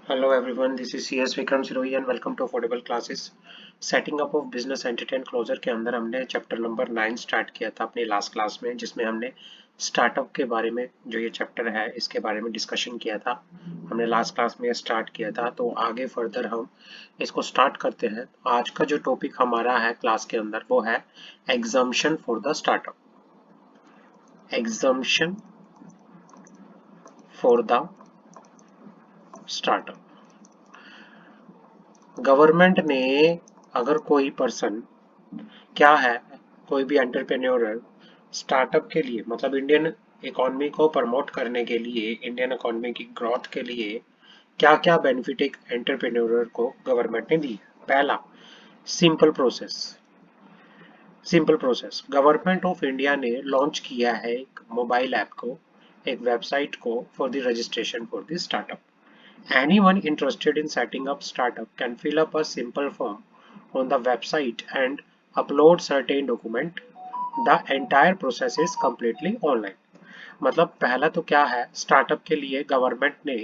Hello everyone, this is CS Vikram Sirohi and welcome to Affordable Classes. Setting up of business entity and closure के अंदर हमने chapter number 9 start किया था अपनी last class में, जिसमें हमने स्टार्टअप के बारे में जो ये चैप्टर है इसके बारे में डिस्कशन किया था। हमने लास्ट क्लास में स्टार्ट किया था, तो आगे फर्दर हम इसको स्टार्ट करते हैं। आज का जो टॉपिक हमारा है क्लास के अंदर वो है exemption for the startup. Exemption for the startup. Government ने अगर कोई पर्सन क्या है, कोई भी एंटरप्रेन्योर स्टार्टअप के लिए, मतलब इंडियन इकोनॉमी को प्रमोट करने के लिए, इंडियन इकोनॉमी की ग्रोथ के लिए क्या क्या बेनिफिट एक एंटरप्रेन्योर को गवर्नमेंट ने दी। पहला, simple process. Simple process government of India ने लॉन्च किया है एक मोबाइल ऐप को, एक वेबसाइट को for the registration for the startup. Anyone interested in setting up startup can fill up a simple form on the website and upload certain document. The entire process is completely online. मतलब पहला तो क्या है, startup के लिए government ने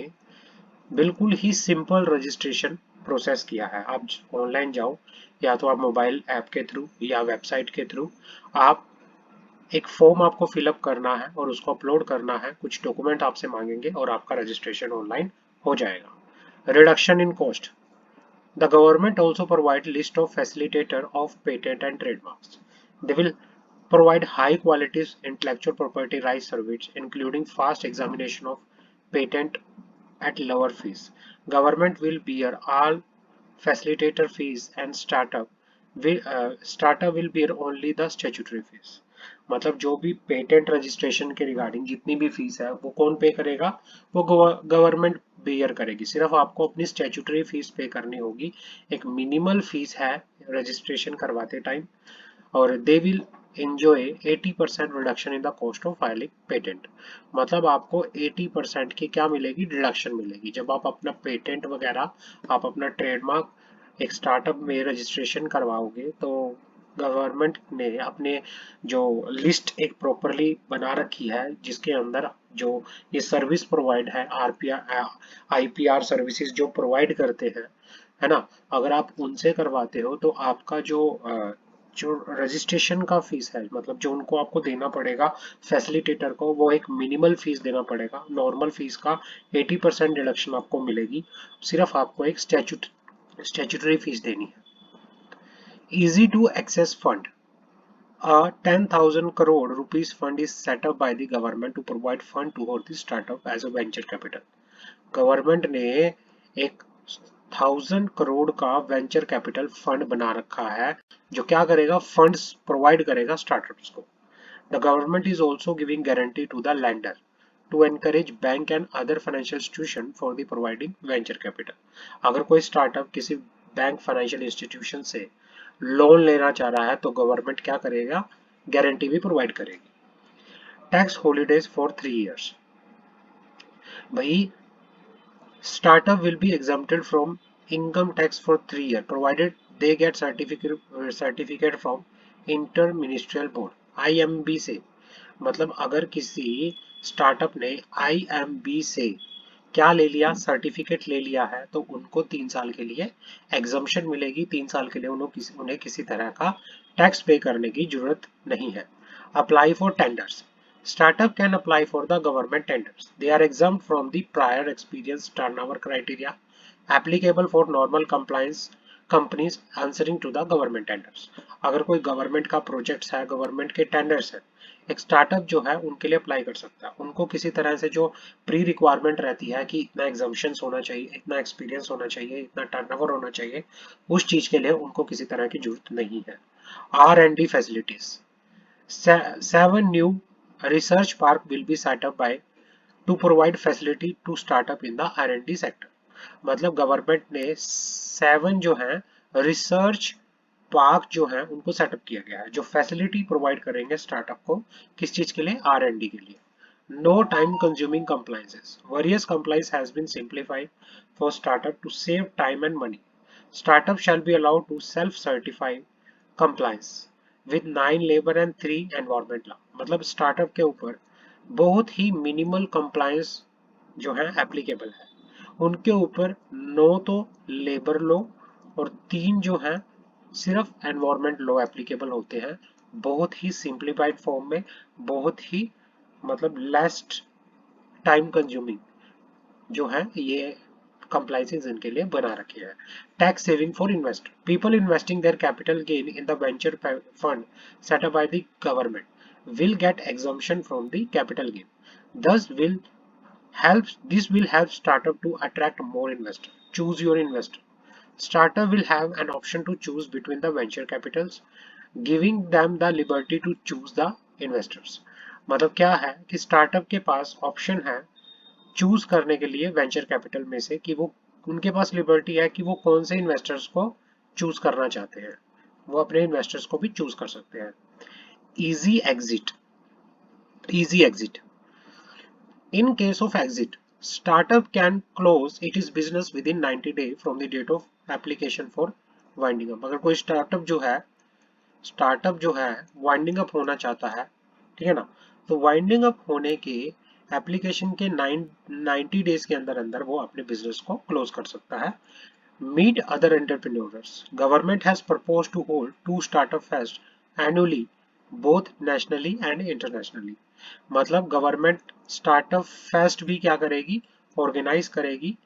बिल्कुल ही simple registration process किया है। आप ऑनलाइन जाओ, या तो आप मोबाइल ऐप के थ्रू या वेबसाइट के थ्रू, आप एक फॉर्म आपको फिलअप करना है और उसको अपलोड करना है, कुछ डॉक्यूमेंट आपसे मांगेंगे और आपका रजिस्ट्रेशन ऑनलाइन हो जाएगा। Reduction in cost. The government also provide list of facilitator of patent and trademarks. They will provide high quality intellectual property rights service, including fast examination of patent at lower fees. Government will bear all facilitator fees and startup will bear only the statutory fees. मतलब जो भी patent registration के regarding जितनी भी fees है वो कौन पे करेगा, वो गवर्नमेंट बेयर करेगी। सिर्फ आपको अपनी स्टैट्यूटरी फीस पे करनी होगी। एक मिनिमल फीस है रजिस्ट्रेशन करवाते टाइम, और they will enjoy 80% reduction in the cost of filing patent. मतलब आपको 80% की क्या मिलेगी, रिडक्शन मिलेगी। जब आप अपना पेटेंट वगैरह, आप अपना ट्रेडमार्क एक स्टार्टअप में रजिस्ट्रेशन करवाओगे, तो गवर्नमेंट ने अपने जो लिस्ट एक प्रॉपरली बना रखी है, जिसके अंदर जो ये सर्विस प्रोवाइड है, आरपीआर आईपीआर सर्विसेज जो प्रोवाइड करते हैं, है ना, अगर आप उनसे करवाते हो तो आपका जो रजिस्ट्रेशन का फीस है, मतलब जो उनको आपको देना पड़ेगा फैसिलिटेटर को, वो एक मिनिमल फीस देना पड़ेगा। नॉर्मल फीस का 80% डिडक्शन आपको मिलेगी। सिर्फ आपको एक स्टैट्यूटरी फीस देनी है। Easy to access fund. A 10,000 crore rupees fund is set up by the government to provide fund toward the startup as a venture capital. Government ने एक 1,000 करोड़ का वेंचर कैपिटल फंड बना रखा है, जो क्या करेगा, फंड्स प्रोवाइड करेगा स्टार्टअप्स को। The government is also giving guarantee to the lender to encourage bank and other financial institution for the providing venture capital. अगर कोई स्टार्टअप किसी बैंक फाइनेंशियल इंस्टीट्यूशन से लोन लेना चाह रहा है तो गवर्नमेंट क्या करेगा, गारंटी भी प्रोवाइड करेगी। Tax holidays for 3 years। भाई, startup will be exempted from income tax for 3 years provided they get certificate from interministerial board IMB से। मतलब अगर किसी स्टार्टअप ने आईएमबी से क्या ले लिया, सर्टिफिकेट ले लिया है, तो उनको 3 साल के लिए एग्जम्पशन मिलेगी। 3 साल के लिए उन्हें किसी तरह का टैक्स पे करने की जरूरत नहीं है। Apply for tenders. Startup can apply for the government tenders. They are exempt from the prior experience turnover criteria applicable for normal compliance companies answering to the government tenders. अगर कोई गवर्नमेंट का projects है, government के tenders है, एक startup जो है उनके लिए अप्लाई कर सकता है। उनको किसी तरह से जो प्री रिक्वायरमेंट रहती है कि इतना एग्जाम्पशंस होना चाहिए, इतना एक्सपीरियंस होना चाहिए, इतना टर्नओवर होना चाहिए, उस चीज के लिए उनको किसी तरह की जरूरत नहीं है। R&D facilities. 7 new research park will be set up by to provide facility to startup in the R&D sector। मतलब गवर्नमेंट ने 7 जो है रिसर्च पार्क जो है उनको सेटअप किया गया है, जो फैसिलिटी प्रोवाइड करेंगे स्टार्टअप को, किस चीज के लिए, R&D के लिए। No time consuming compliances. Various compliance has been simplified for startup to save time and money. Startup shall be allowed to self-certify compliance with 9 labor and 3 environment law। मतलब startup के ऊपर बहुत ही मिनिमल कंप्लायंस जो है applicable है। उनके ऊपर 9 तो लेबर लॉ और 3 जो है सिर्फ एनवायरमेंट लॉ एप्लीकेबल होते हैं, बहुत ही सिंप्लीफाइड फॉर्म में, बहुत ही मतलब लेस टाइम कंज्यूमिंग जो है ये compliances इनके लिए बना रखे हैं। Tax saving for investor, people investing their capital gain in the venture fund set up by the government will get exemption from the capital gain. Thus this will help startup to attract more investors. Choose your investor. Startup will have an option to choose between the venture capitals, giving them the liberty to choose the investors. मतलब क्या है कि startup के पास option है choose करने के लिए venture capital में से कि वो उनके पास लिबर्टी है कि वो कौन से इन्वेस्टर्स को चूज करना चाहते हैं, वो अपने इन्वेस्टर्स को भी चूज कर सकते हैं। Easy exit, easy exit. In case of exit, startup can close its business within 90 days from the date of application for winding up. अगर कोई स्टार्टअप जो है वाइंडिंग अप होना चाहता है, ठीक है ना, तो वाइंडिंग अप होने के एप्लीकेशन के 90 डेज के अंदर अंदर वो अपने बिजनेस को क्लोज कर सकता है। Meet other entrepreneurs, government has proposed to hold 2 startup fest annually both nationally and internationally. मतलब गवर्नमेंट स्टार्टअप फेस्ट भी क्या करेगी, ऑर्गेनाइज करेगी।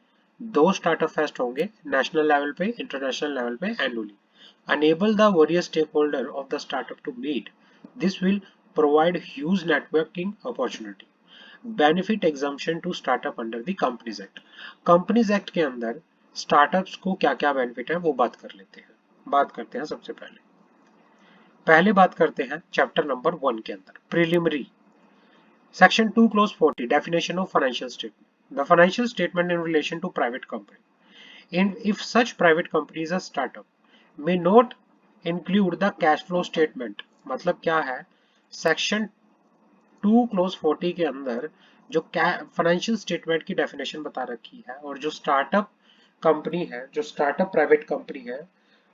2 स्टार्टअप फेस्ट होंगे नेशनल लेवल पे, इंटरनेशनल लेवल पे annually. Enable the various stakeholders of the startup to meet. This will provide huge networking opportunity. Benefit exemption to startup under the Companies Act. Companies Act के अंदर startups को क्या क्या benefit है वो बात कर लेते हैं। बात करते हैं सबसे पहले बात करते हैं चैप्टर नंबर 1 के अंदर preliminary section 2 clause 40 definition of financial statement. The financial statement in relation to private company in if such private company is a startup may not include the cash flow statement। मतलब क्या है, section 2 clause 40 के अंदर जो financial statement की definition बता रखी है और जो स्टार्टअप कंपनी है, जो स्टार्टअप प्राइवेट कंपनी है,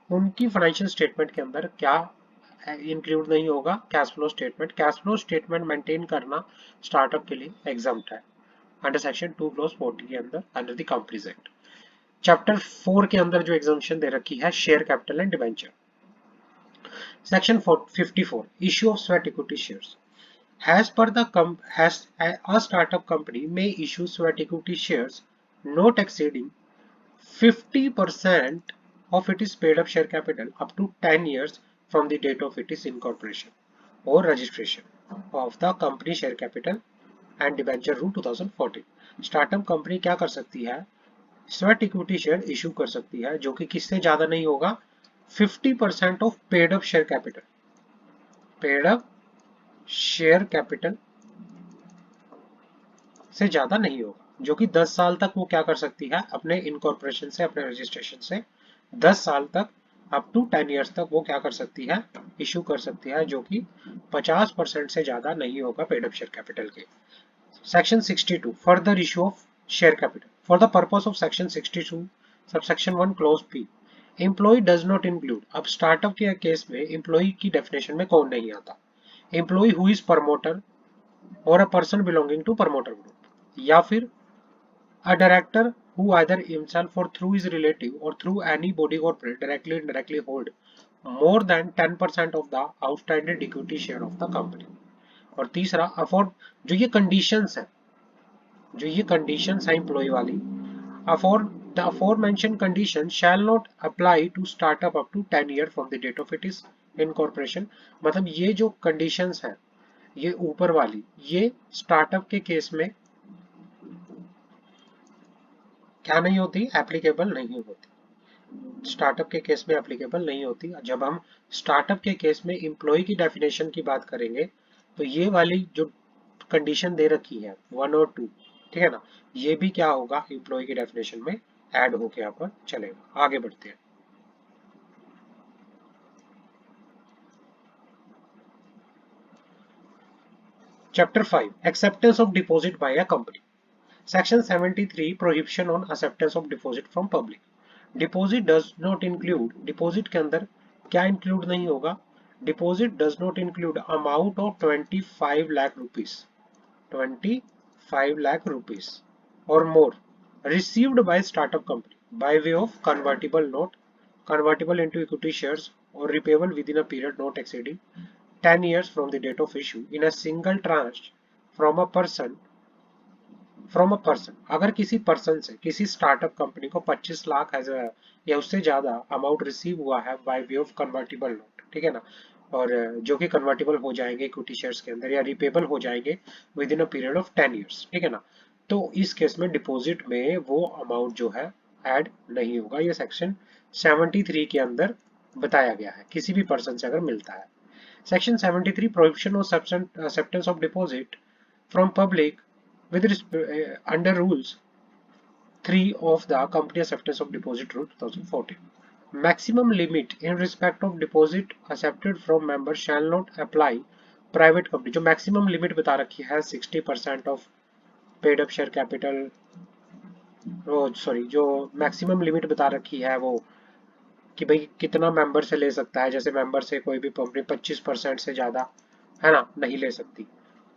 उनकी फाइनेंशियल स्टेटमेंट के अंदर क्या इंक्लूड नहीं होगा, cash flow statement. Cash flow statement maintain करना स्टार्टअप के लिए एग्जम्प्ट है अंडर सेक्शन 2 क्लोज 40 के अंदर under the companies act. Chapter 4 के अंदर जो एग्जम्पशन दे रखी है share capital and debenture. Section 54 issue of sweat equity shares. As per the a startup company may issue sweat equity shares not exceeding 50% of its paid up share capital up to 10 years from the date of its incorporation or registration of the company share capital and debenture rule 2014। Startup company क्या कर सकती है, sweat equity share issue कर सकती है जो कि किससे ज्यादा नहीं होगा, 50% of paid up share capital, paid up share capital से ज्यादा नहीं होगा, जो कि 10 साल तक वो क्या कर सकती है अपने इनकॉर्पोरेशन से, अपने रजिस्ट्रेशन से 10 साल तक अप टू 10 इयर्स तक वो क्या कर सकती है, इशू कर सकती है, जो कि 50% से ज्यादा नहीं होगा पेड अप शेयर कैपिटल के। Section 62 further issue of share capital for the purpose of section 62 subsection 1 clause p employee does not include. अब स्टार्टअप के केस में एम्प्लॉय की डेफिनेशन में कौन नहीं आता, एम्प्लॉय हु इज प्रमोटर और a person belonging to promoter group, या फिर a director who either himself or through his relative or through any body corporate directly or indirectly hold more than 10% of the outstanding equity share of the company। और तीसरा afford, जो ये conditions है, जो ये conditions है employ वाली, afford the aforementioned condition shall not apply to startup up to 10 years from the date of its incorporation। मतलब ये जो कंडीशंस है, ये ऊपर वाली, ये स्टार्टअप के केस में क्या नहीं होती, एप्लीकेबल नहीं होती, स्टार्टअप के केस में एप्लीकेबल नहीं होती। जब हम स्टार्टअप के केस में एम्प्लॉय की डेफिनेशन की बात करेंगे तो ये वाली जो कंडीशन दे रखी है 1 और 2, ठीक है ना, ये भी क्या होगा एम्प्लॉय की डेफिनेशन में ऐड होके यहाँ पर चलेगा। आगे बढ़ते हैं। Chapter 5 acceptance of deposit by a company. Section 73 prohibition on acceptance of deposit from public. Deposit does not include, deposit के अंदर क्या इंक्लूड नहीं होगा, deposit does not include amount of 25 lakh rupees, 25 lakh rupees और more received by startup company by way of convertible note, convertible into equity shares, or repayable within a period not exceeding 10 years from the date of issue in a single tranche from a person अगर किसी person से किसी startup company को 25 lakh as या उससे ज्यादा amount receive हुआ है by way of convertible note, ठीक है ना, और जो कि कन्वर्टिबल हो जाएंगे इक्विटी शेयर्स के अंदर या रिपेबल हो जाएंगे with in a period of 10 years, ठीक है ना, तो इस केस में डिपॉजिट में वो अमाउंट जो है ऐड नहीं होगा। ये सेक्शन 73 के अंदर बताया गया है, किसी भी पर्सन से अगर मिलता है। Section 73 prohibition of acceptance of deposit from public with under rules 3 of the company acceptance of deposit rule 2014, maximum limit in respect of deposit accepted from members shall not apply private company. जो maximum limit बता रखी है 60% of paid up share capital, sorry जो maximum limit बता रखी है वो कि भाई कितना मेंबर से ले सकता है, जैसे मेंबर से कोई भी कंपनी 25% से ज्यादा है ना नहीं ले सकती,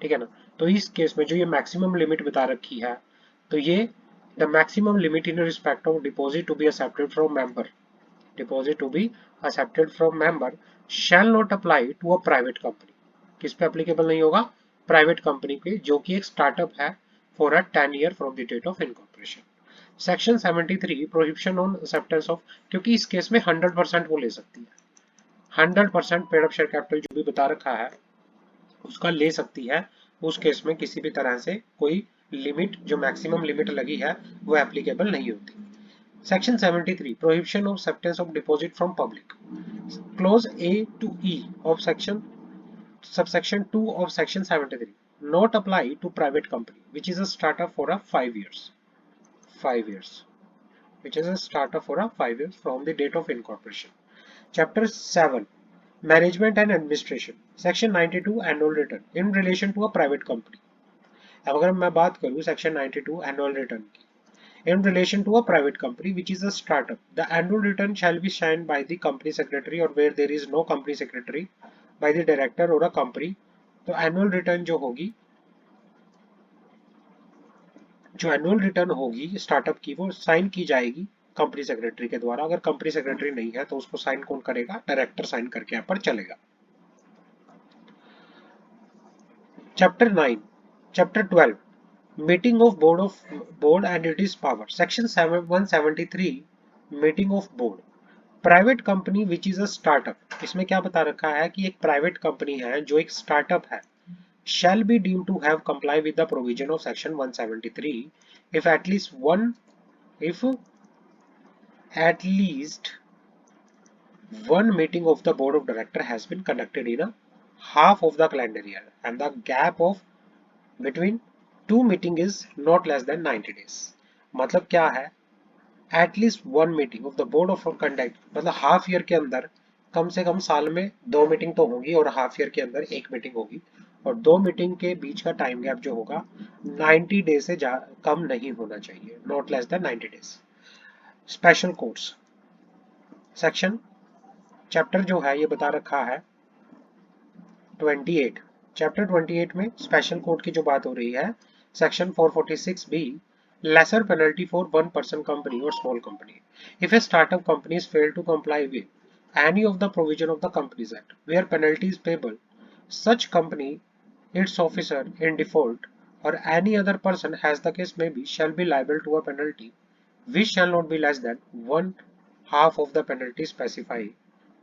ठीक है ना। तो इस केस में जो ये मैक्सिमम लिमिट बता रखी है, तो ये the maximum limit in respect of deposit to be accepted from member, deposit to be accepted from member shall not apply to a private company. किस पे एप्लीकेबल नहीं होगा? प्राइवेट कंपनी पे जो कि एक स्टार्टअप है for a 10 year from the date of incorporation. Section 73 prohibition on acceptance of, क्योंकि इस केस में 100% वो ले सकती है, 100% पेड अप शेयर कैपिटल जो भी बता रखा है उसका ले सकती है। उस केस में किसी भी तरह से कोई लिमिट जो मैक्सिमम लिमिट लगी है वो एप्लीकेबल नहीं होती। Section 73 prohibition of acceptance of deposit from public, clause a to e of section subsection 2 of section 73 not apply to private company which is a startup for a 5 years which is a startup for a 5 years from the date of incorporation. Chapter 7 Management and Administration, Section 92 Annual Return in relation to a private company. अब अगर मैं बात करूं section 92 annual return की, in relation to a private company which is a startup, the annual return shall be signed by the company secretary or where there is no company secretary by the director or a company। तो annual return जो annual return होगी startup की वो sign की जाएगी company secretary के द्वारा। अगर कंपनी सेक्रेटरी नहीं है तो उसको साइन कौन करेगा? डायरेक्टर साइन करके यहाँ पर चलेगा। Chapter 9 chapter 12 meeting of board and it is power, section 173 meeting of board, private company which is a startup. इसमें क्या बता रखा है कि एक प्राइवेट कंपनी है जो एक स्टार्टअप है, shall be deemed to have comply with the provision of section 173 if at least one meeting of the board of director has been conducted in a half of the calendar year and the gap of between two meeting is not less than 90 days। मतलब क्या है? At least one meeting of the board of conduct, मतलब half year के अंदर कम से कम साल में 2 meeting तो होगी और हाफ ईयर के अंदर 1 मीटिंग होगी, और 2 मीटिंग के बीच का टाइम गैप जो होगा 90 डेज से कम नहीं होना चाहिए, not less than 90 days. Special courts section chapter जो है ये बता रखा है 28, चैप्टर 28 में स्पेशल कोर्ट की जो बात हो रही है, section 446 b lesser penalty for one person company or small company if a startup company is failed to comply with any of the provision of the Companies Act where penalty is payable, such company, its officer in default or any other person as the case may be shall be liable to a penalty which shall not be less than one half of the penalty specified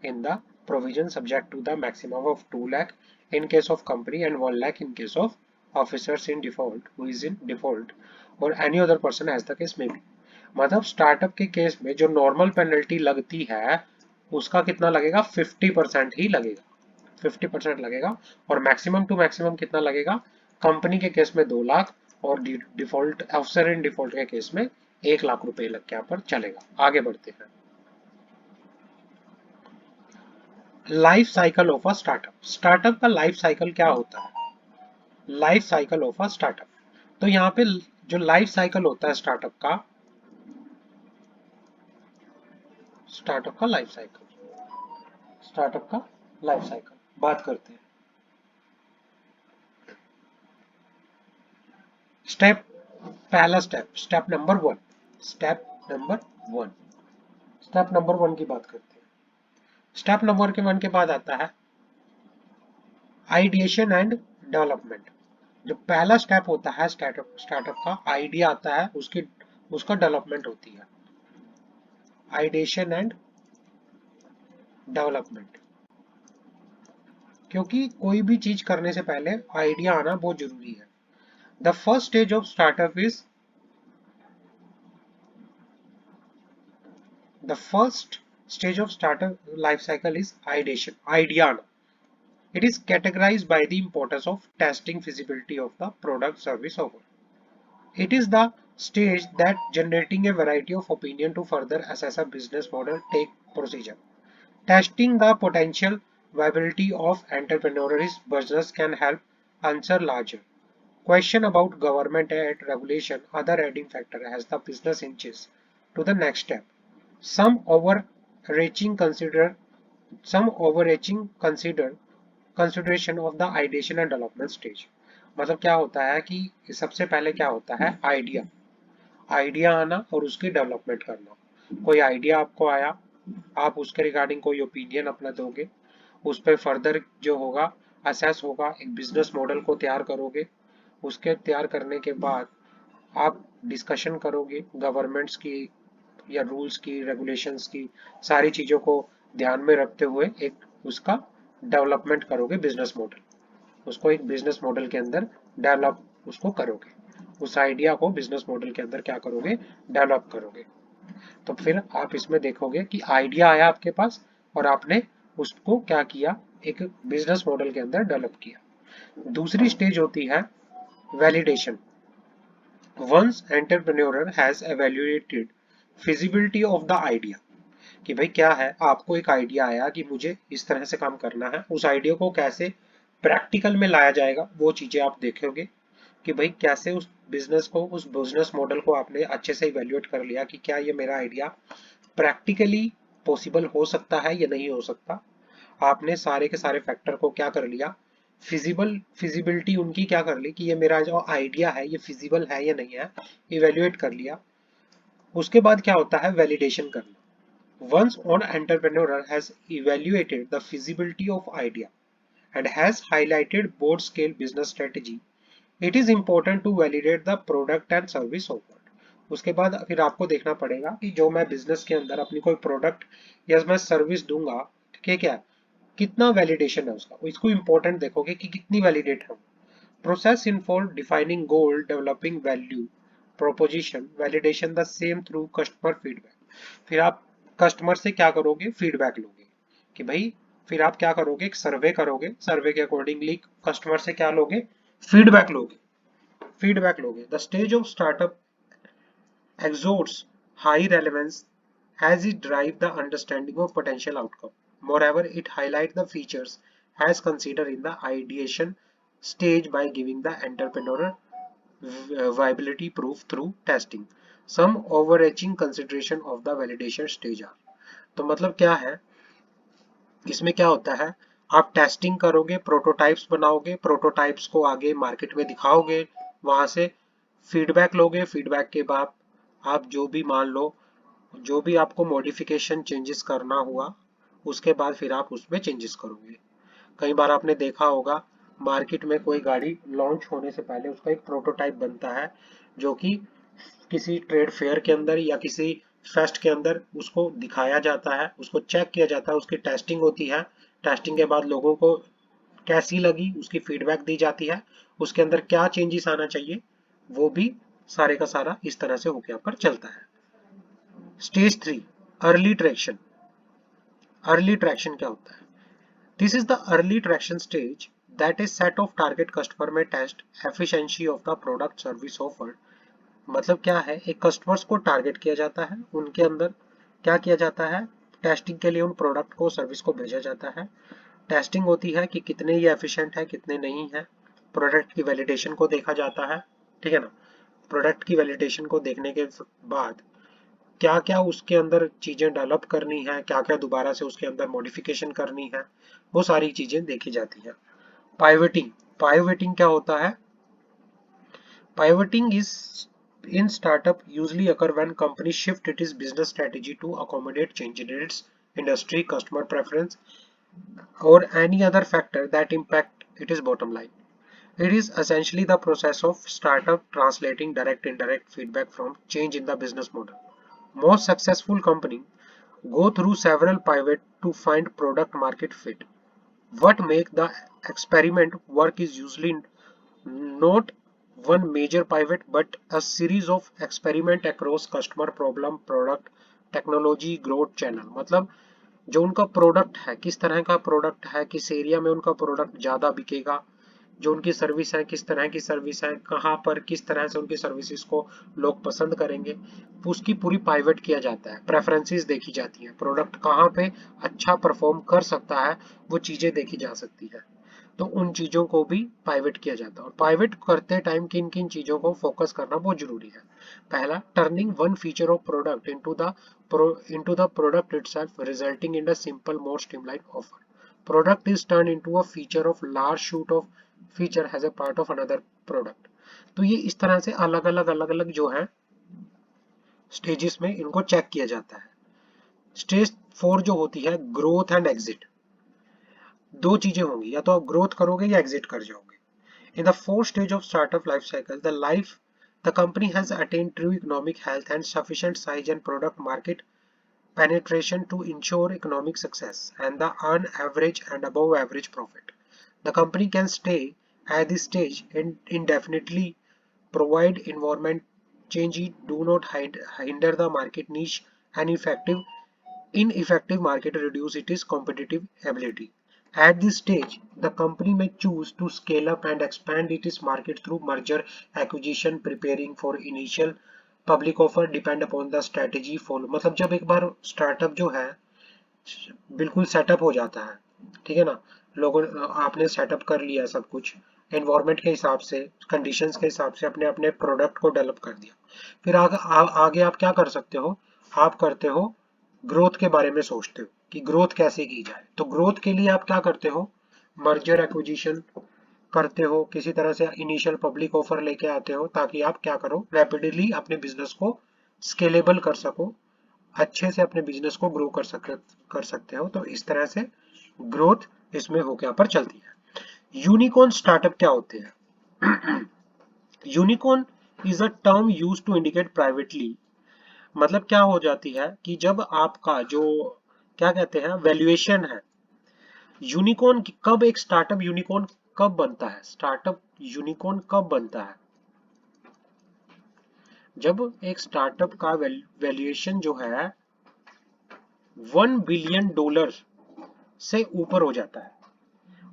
in the provision subject to the maximum of 2 lakh in case of company and 1 lakh in case of officers in default who is in default और any other person as the case में भी। मतलब startup के case में जो normal penalty लगती है उसका कितना लगेगा? 50% ही लगेगा, 50% लगेगा। और मैक्सिमम टू मैक्सिमम कितना लगेगा? कंपनी के केस में 2 लाख और डिफॉल्ट अफसर इन डिफॉल्ट के केस में 1 लाख रुपए लग के यहाँ पर चलेगा। आगे बढ़ते हैं। Life cycle of a startup, startup का लाइफ साइकिल क्या होता है? Life cycle of a startup, तो यहाँ पे जो लाइफ साइकिल होता है स्टार्टअप का लाइफ साइकिल, स्टार्टअप का लाइफ साइकिल बात करते हैं। स्टेप, पहला step, step number 1, step number 1। Step number 1 की बात करते हैं। स्टेप नंबर के 1 के बाद आता है आइडिएशन एंड डेवलपमेंट। जो पहला स्टेप होता है स्टार्टअप का, आइडिया आता है, उसका डेवलपमेंट होती है। आइडिएशन एंड डेवलपमेंट, क्योंकि कोई भी चीज करने से पहले आइडिया आना बहुत जरूरी है। The first stage of startup is the first stage of startup life cycle is ideation, idea आना। It is categorized by the importance of testing feasibility of the product service offer. It is the stage that generating a variety of opinion to further assess a business model take procedure. Testing the potential viability of entrepreneurial business can help answer larger question about government and regulation, other adding factor as the business inches to the next step. Some overarching consider some overarching consideration of the ideation and development stage। मतलब क्या होता है कि सबसे पहले क्या होता है, आइडिया, आइडिया आना और उसकी डेवलपमेंट करना। कोई आइडिया आपको आया, आप उसके रिगार्डिंग कोई ओपिनियन अपना दोगे, उस पर फर्दर जो होगा असेस होगा, एक बिजनेस मॉडल को तैयार करोगे। उसके तैयार करने के बाद आप डिस्कशन करोगे गवर्नमेंट्स की या रूल्स की, रेगुलेशंस की, सारी चीज़ों को ध्यान में रखते हुए एक उसका डेवलपमेंट करोगे, बिजनेस मॉडल, उसको एक बिजनेस मॉडल के अंदर डेवलप उसको करोगे। उस आइडिया को बिजनेस मॉडल के अंदर क्या करोगे, डेवलप करोगे। तो फिर आप इसमें देखोगे कि आइडिया आया आपके पास और आपने उसको क्या किया, एक बिजनेस मॉडल के अंदर डेवलप किया। दूसरी स्टेज होती है validation. Once entrepreneur has evaluated feasibility of the idea, कि भाई क्या है, आपको एक आइडिया आया कि मुझे इस तरह से काम करना है, उस आइडिया को कैसे प्रैक्टिकल में लाया जाएगा वो चीजें आप देखोगे। कि भाई कैसे उस बिजनेस को, उस बिजनेस मॉडल को आपने अच्छे से इवेल्युएट कर लिया कि क्या ये मेरा आइडिया प्रैक्टिकली पॉसिबल हो सकता है या नहीं हो सकता। आपने सारे के सारे फैक्टर को क्या कर लिया, फिजिबिलिटी उनकी क्या कर ली कि ये मेरा जो आइडिया है ये फिजिबल है या नहीं है, इवेल्युएट कर लिया। उसके बाद क्या होता है, वैलिडेशन करना। Once an entrepreneur has evaluated the feasibility of idea and has highlighted broad-scale business strategy, it is important to validate the product and service offered. उसके बाद फिर आपको देखना पड़ेगा कि जो मैं बिजनेस के अंदर अपनी कोई प्रोडक्ट या मैं सर्विस दूंगा, ठीक है, कितना वैलिडेशन है उसका, इसको इंपॉर्टेंट देखोगे कि कितनी वैलिडेट है। Process involve defining goal, developing value proposition, validation the same through customer feedback. फिर आप कस्टमर से क्या करोगे, फीडबैक लोगे। कि भाई फिर आप क्या करोगे, एक सर्वे करोगे, सर्वे के अकॉर्डिंगली कस्टमर से क्या लोगे, फीडबैक लोगे, फीडबैक लोगे। The stage of startup exerts high relevance as it drives the understanding of potential outcome. Moreover, it highlights the features as considered in the ideation stage by giving the entrepreneur viability proof through testing. Some overarching consideration of the validation stage are। तो मतलब क्या है, इसमें क्या होता है, आप testing करोगे, प्रोटोटाइप्स बनाओगे, प्रोटोटाइप्स को आगे मार्केट में दिखाओगे, वहां से फीडबैक लोगे, फीडबैक के बाद आप जो भी मान लो, जो भी आपको मॉडिफिकेशन चेंजेस करना हुआ, उसके बाद फिर आप उसमें चेंजेस करोगे। कई बार आपने देखा होगा मार्केट में कोई गाड़ी लॉन्च होने से पहले उसका एक प्रोटोटाइप बनता है, जो कि किसी ट्रेड फेयर के अंदर या किसी फेस्ट के अंदर उसको दिखाया जाता है, उसको चेक किया जाता है, उसकी टेस्टिंग होती है। टेस्टिंग के बाद लोगों को कैसी लगी उसकी फीडबैक दी जाती है, उसके अंदर क्या चेंजेस आना चाहिए, वो भी सारे का सारा इस तरह से होके यहाँ पर चलता है। Stage 3, early traction. Early traction क्या होता है, this is the early traction stage that is set of target customer में test efficiency of the product service offered. मतलब क्या है, एक कस्टमर्स को टारगेट किया जाता है, उनके अंदर क्या किया जाता है, टेस्टिंग के लिए उन प्रोडक्ट को, सर्विस को भेजा जाता है। टेस्टिंग होती है कि कितने ये एफिशिएंट है, कितने नहीं है। प्रोडक्ट की वैलिडेशन को देखा जाता है, ठीक है ना। प्रोडक्ट की वैलिडेशन को देखने के बाद क्या क्या उसके अंदर चीजें डेवलप करनी है, क्या क्या दोबारा से उसके अंदर मॉडिफिकेशन करनी है, वो सारी चीजें देखी जाती है। पाइवटिंग, पाइवटिंग क्या होता है, पाइवटिंग is in startup usually occur when companies shift its business strategy to accommodate change in its industry, customer preference, or any other factor that impact its bottom line. It is essentially the process of startup translating direct indirect feedback from change in the business model. Most successful companies go through several pivots to find product market fit. What makes the experiment work is usually not one major pivot but a series of experiment across customer problem, product, technology, growth channel. मतलब जो उनका product है, किस तरह का product है, किस area में उनका प्रोडक्ट ज्यादा बिकेगा, जो उनकी सर्विस है किस तरह की सर्विस है, कहाँ पर किस तरह से उनकी सर्विसेज को लोग पसंद करेंगे, उसकी पूरी पाइवट किया जाता है। प्रेफरेंसेस देखी जाती हैं, प्रोडक्ट कहाँ पे अच्छा परफॉर्म कर सकता है, वो चीजें देखी जा सकती है। तो उन चीजों को भी पाइवट किया जाता है, और पाइवट करते टाइम किन किन चीजों को फोकस करना बहुत जरूरी है। पहला, turning one feature of product into the product itself, resulting in a simple, more streamlined offer. Product is turned into a feature of large shoot of feature as a part of another product. तो ये इस तरह से अलग अलग जो है stages में इनको चेक किया जाता है। स्टेज 4 जो होती है, ग्रोथ एंड एग्जिट। दो चीजें होंगी, या तो आप ग्रोथ करोगे या एग्जिट कर जाओगे। In the fourth stage of startup life cycle, the company has attained true economic health and sufficient size and product market penetration to ensure economic success and the earn average and above average profit. The company can stay at this stage indefinitely, provide environment change, do not hinder the market niche, and ineffective market reduce its competitive ability. At this stage, the company may choose to scale up and expand its market through merger, acquisition, preparing for initial public offer, depend upon the strategy follow। मतलब जब एक बार startup जो है बिल्कुल setup हो जाता है, ठीक है ना, लोगों आपने सेटअप कर लिया सब कुछ, एनवायरनमेंट के हिसाब से, कंडीशंस के हिसाब से अपने अपने प्रोडक्ट को डेवलप कर दिया, फिर आगे आप क्या कर सकते हो, आप करते हो ग्रोथ के बारे में सोचते हो कि ग्रोथ कैसे की जाए। तो ग्रोथ के लिए आप क्या करते हो, मर्जर एक्विजिशन करते हो, किसी तरह से इनिशियल पब्लिक ऑफर लेके आते हो, ताकि आप क्या करो, रैपिडली अपने बिजनेस को स्केलेबल कर सको, अच्छे से अपने बिजनेस को ग्रो कर सकते हो। तो इस तरह से ग्रोथ इसमें होके यहाँ पर चलती है। यूनिकॉर्न स्टार्टअप क्या होते हैं? Unicorn is a term use to indicate privately, मतलब क्या हो जाती है कि जब आपका जो क्या कहते हैं वैल्यूएशन है, यूनिकॉर्न कब, एक स्टार्टअप यूनिकॉर्न कब बनता है, स्टार्टअप यूनिकॉर्न कब बनता है, जब एक स्टार्टअप का वैल्यूएशन जो है $1 बिलियन से ऊपर हो जाता है,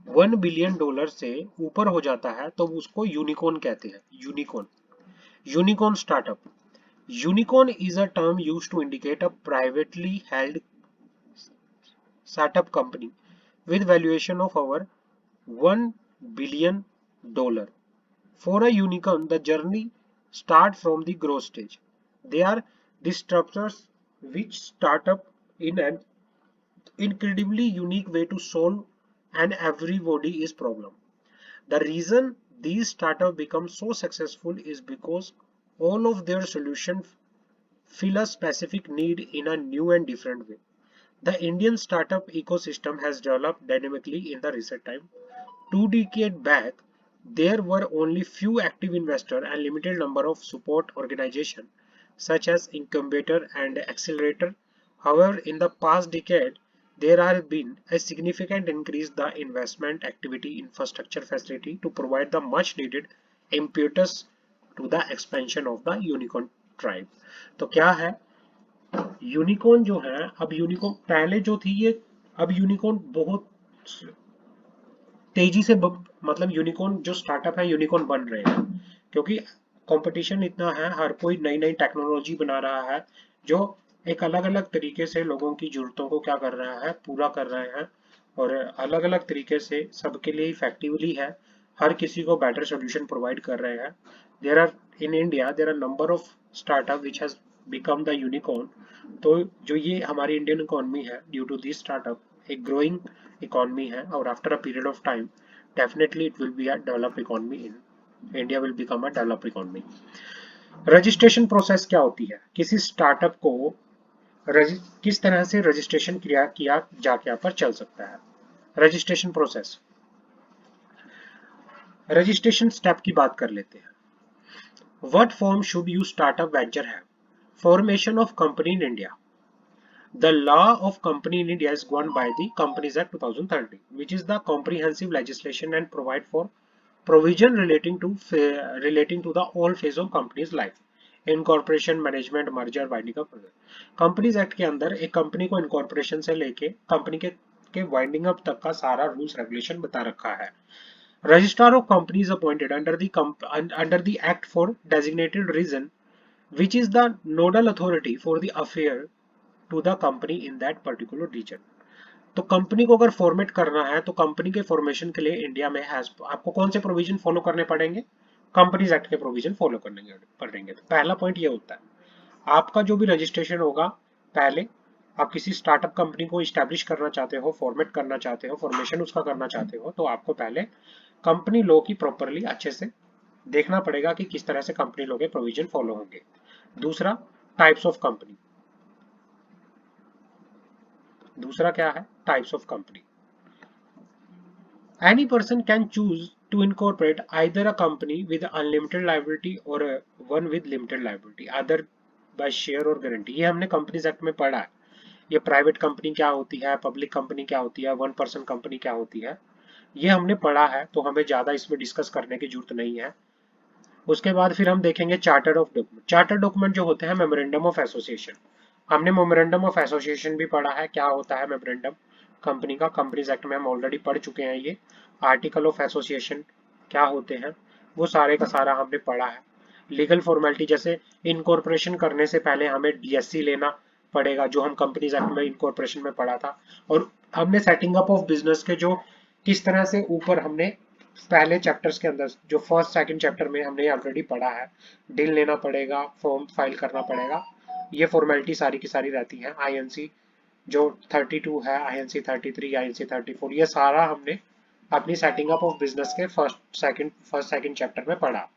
$1 बिलियन से ऊपर हो जाता है, तो उसको यूनिकॉर्न कहते हैं। Unicorn startup. Unicorn is a term used to indicate a privately held startup company with valuation of over $1 billion. For a unicorn, the journey starts from the growth stage. They are disruptors which start up in an incredibly unique way to solve an everybody is problem. The reason these startups become so successful is because all of their solutions fill a specific need in a new and different way. The Indian startup ecosystem has developed dynamically in the recent time. 2 decades back, there were only few active investors and limited number of support organizations such as incubator and accelerator. However, in the past decade, there has been a significant increase in the investment activity infrastructure facility to provide the much needed impetus to the expansion of the unicorn tribe. तो क्या है, unicorn जो है, अब unicorn पहले जो थी ये, अब यूनिकॉर्न बहुत तेजी से मतलब यूनिकॉर्न जो स्टार्टअप है यूनिकॉर्न बन रहे हैं, क्योंकि कंपटीशन इतना है, हर कोई नई नई टेक्नोलॉजी बना रहा है जो एक अलग अलग तरीके से लोगों की जरूरतों को क्या कर रहा है, पूरा कर रहे हैं, और अलग अलग तरीके से सबके लिए इफेक्टिवली है, हर किसी को बेटर सोल्यूशन प्रोवाइड कर रहे हैं। There are in India there are number of startup which has become the unicorn. तो जो ये हमारी इंडियन इकोनॉमी है, ड्यू टू दिस स्टार्टअप एक ग्रोइंग इकोनॉमी है, और after a period of time definitely it will be a developed economy, in India will become a developed economy. Registration process क्या होती है, किसी स्टार्टअप को किस तरह से रजिस्ट्रेशन किया किया जाके पर चल सकता है। रजिस्ट्रेशन प्रोसेस, रजिस्ट्रेशन स्टेप की बात कर लेते हैं। What form should you startup venture have? Formation of company in India. The law of company in India is governed by the Companies Act 2013, which is the comprehensive legislation and provide for provision relating to the all phase of company's life. Incorporation, management, merger, winding up. Companies act के अंदर एक company को incorporation से लेके company के winding up तक का सारा रूल्स रेगुलेशन बता रखा है। Registrar of company is appointed under the act for designated region which is the nodal authority for the affair to the company in that particular region। तो company को अगर format करना है तो कंपनी के फॉर्मेशन के लिए इंडिया में आपको कौन से प्रोविजन फॉलो करने पड़ेंगे? कंपनीज एक्ट के प्रोविजन फॉलो करने पड़ेंगे। तो पहला पॉइंट ये होता है, आपका जो भी रजिस्ट्रेशन होगा, पहले आप किसी स्टार्टअप कंपनी को इस्टेब्लिश करना चाहते हो, फॉर्मेट करना चाहते हो, फॉर्मेशन उसका करना चाहते हो, तो आपको पहले कंपनी लॉ की प्रॉपरली अच्छे से देखना पड़ेगा कि किस तरह से कंपनी लॉ के प्रोविजन फॉलो होंगे। दूसरा, टाइप्स ऑफ कंपनी। दूसरा क्या है? Types of company. Any person can choose to incorporate either a company with unlimited liability or one with limited liability either by share or guarantee. ये हमने companies act में पढ़ा है। ये प्राइवेट कंपनी क्या होती है, पब्लिक कंपनी क्या होती है, वन पर्सन कंपनी क्या होती है, ये हमने पढ़ा है, तो हमें ज्यादा इसमें डिस्कस करने की जरूरत नहीं है। उसके बाद फिर हम देखेंगे charter of document. Charter document जो होते हैं मेमोरेंडम ऑफ एसोसिएशन। हमने मेमोरेंडम ऑफ एसोसिएशन भी पढ़ा है, क्या होता है मेमोरेंडम कंपनी का। कंपनीज एक्ट में हम ऑलरेडी पढ़ चुके हैं। ये आर्टिकल ऑफ एसोसिएशन क्या होते हैं, वो सारे का सारा हमने पढ़ा है। लीगल फॉर्मेलिटी, जैसे इनकॉर्पोरेशन करने से पहले हमें डीएससी लेना पड़ेगा, जो हम कंपनीज एक्ट में इनकॉर्पोरेशन में पढ़ा था। और हमने सेटिंग अप ऑफ बिजनेस के जो किस तरह से ऊपर हमने पहले चैप्टर्स के अंदर जो फर्स्ट सेकंड चैप्टर में हमने ऑलरेडी पढ़ा है, डील लेना पड़ेगा, फॉर्म फाइल करना पड़ेगा, ये फॉर्मेलिटी सारी की सारी रहती है। आईएनसी जो 32 है, आईएनसी 33, आईएनसी 34, ये सारा हमने अपनी सेटिंग अप ऑफ बिजनेस के फर्स्ट सेकंड चैप्टर में पढ़ा।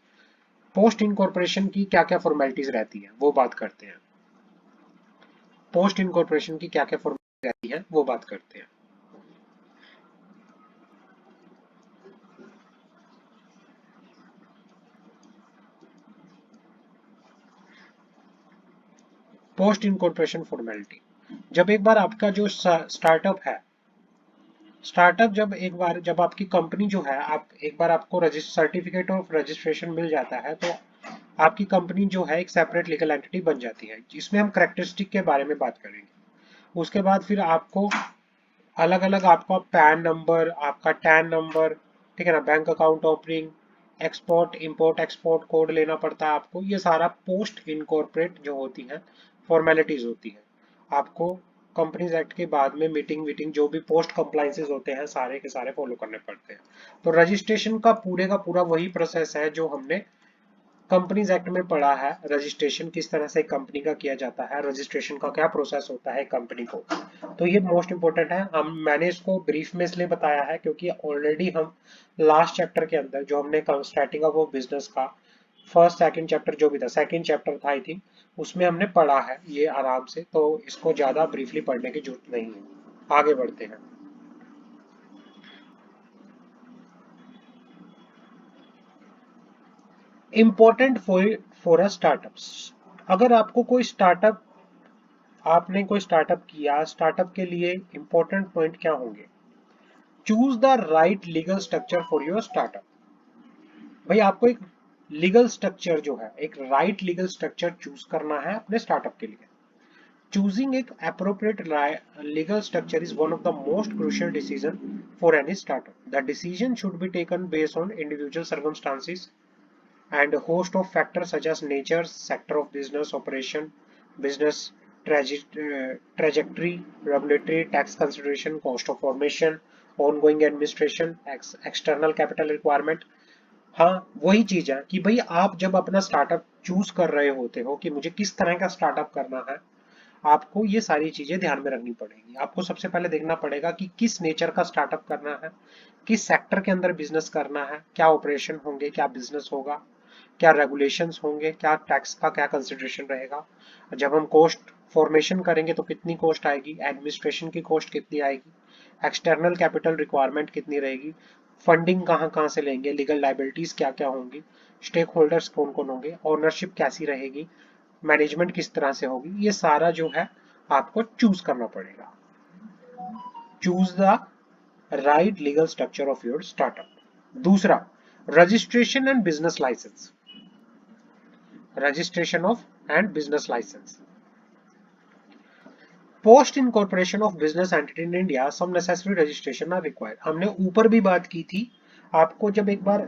पोस्ट इनकॉर्पोरेशन की क्या क्या फॉर्मेलिटीज रहती है वो बात करते हैं। पोस्ट इनकॉर्पोरेशन की क्या क्या फॉर्मेलिटी रहती है वो बात करते हैं। पोस्ट इनकॉर्पोरेशन फॉर्मेलिटी, जब एक बार आपका जो स्टार्टअप है, स्टार्टअप जब आपकी कंपनी जो है, आप एक बार आपको सर्टिफिकेट ऑफ रजिस्ट्रेशन मिल जाता है, तो आपकी कंपनी जो है एक सेपरेट लीगल एंटिटी बन जाती है, जिसमें हम करेक्टरिस्टिक के बारे में बात करेंगे। उसके बाद फिर आपको अलग अलग आपका पैन नंबर, आपका टैन नंबर, ठीक है ना, bank account opening, export import export code लेना पड़ता है आपको। ये सारा पोस्ट इनकॉर्पोरेट जो होती है फॉर्मेलिटीज होती है। आपको कंपनीज एक्ट के बाद में मीटिंग वीटिंग जो भी पोस्ट कंप्लाइंसेस होते हैं सारे के सारे फॉलो करने पड़ते हैं। तो रजिस्ट्रेशन का पूरा वही प्रोसेस है जो हमने कंपनीज एक्ट में पढ़ा है। रजिस्ट्रेशन किस तरह से कंपनी का किया जाता है, रजिस्ट्रेशन का क्या प्रोसेस होता है कंपनी को, तो ये मोस्ट इंपोर्टेंट है। मैंने इसको ब्रीफ में इसलिए बताया है क्योंकि ऑलरेडी हम लास्ट चैप्टर के अंदर जो हमने स्टार्टिंग ऑफ बिजनेस का फर्स्ट सेकंड चैप्टर जो भी था, सेकंड चैप्टर था आई थिंक, उसमें हमने पढ़ा है ये आराम से, तो इसको ज्यादा ब्रीफली पढ़ने की जरूरत नहीं है। आगे बढ़ते हैं। Important for a startups. अगर आपको कोई स्टार्टअप आपने कोई स्टार्टअप किया, स्टार्टअप के लिए इंपॉर्टेंट पॉइंट क्या होंगे? Choose the right legal structure for your startup. भाई आपको एक लीगल स्ट्रक्चर जो है, एक राइट लीगल स्ट्रक्चर चूज करना है अपने स्टार्टअप के लिए। चूजिंग एक appropriate legal structure is one of the most crucial decision for any startup. The decision should be taken based on individual circumstances and a host of factors such as nature, sector of business operation, business trajectory, regulatory, tax consideration, cost of formation, ongoing administration, external capital requirement। हाँ, वही चीज है कि भाई आप जब अपना startup choose कर रहे होते हो कि मुझे किस तरह का स्टार्टअप करना है, आपको ये सारी चीजें ध्यान में रखनी पड़ेगी। आपको सबसे पहले देखना पड़ेगा कि किस नेचर का स्टार्टअप करना है, किस सेक्टर के अंदर बिजनेस करना है, क्या ऑपरेशन होंगे, क्या बिजनेस होगा, क्या रेगुलेशंस होंगे, क्या टैक्स का क्या कंसिडरेशन रहेगा, जब हम कॉस्ट फॉर्मेशन करेंगे तो कितनी कॉस्ट आएगी, एडमिनिस्ट्रेशन की कॉस्ट कितनी आएगी, एक्सटर्नल कैपिटल रिक्वायरमेंट कितनी रहेगी, फंडिंग कहाँ कहाँ से लेंगे, लीगल लाइबिलिटीज क्या क्या होंगी, स्टेक होल्डर्स कौन कौन होंगे, ओनरशिप कैसी रहेगी, मैनेजमेंट किस तरह से होगी, ये सारा जो है आपको चूज करना पड़ेगा। Choose the right legal structure of your startup. दूसरा, registration and business license. Registration of and business license. Post incorporation of business entity in India some necessary registration are required. हमने ऊपर भी बात की थी, आपको जब एक बार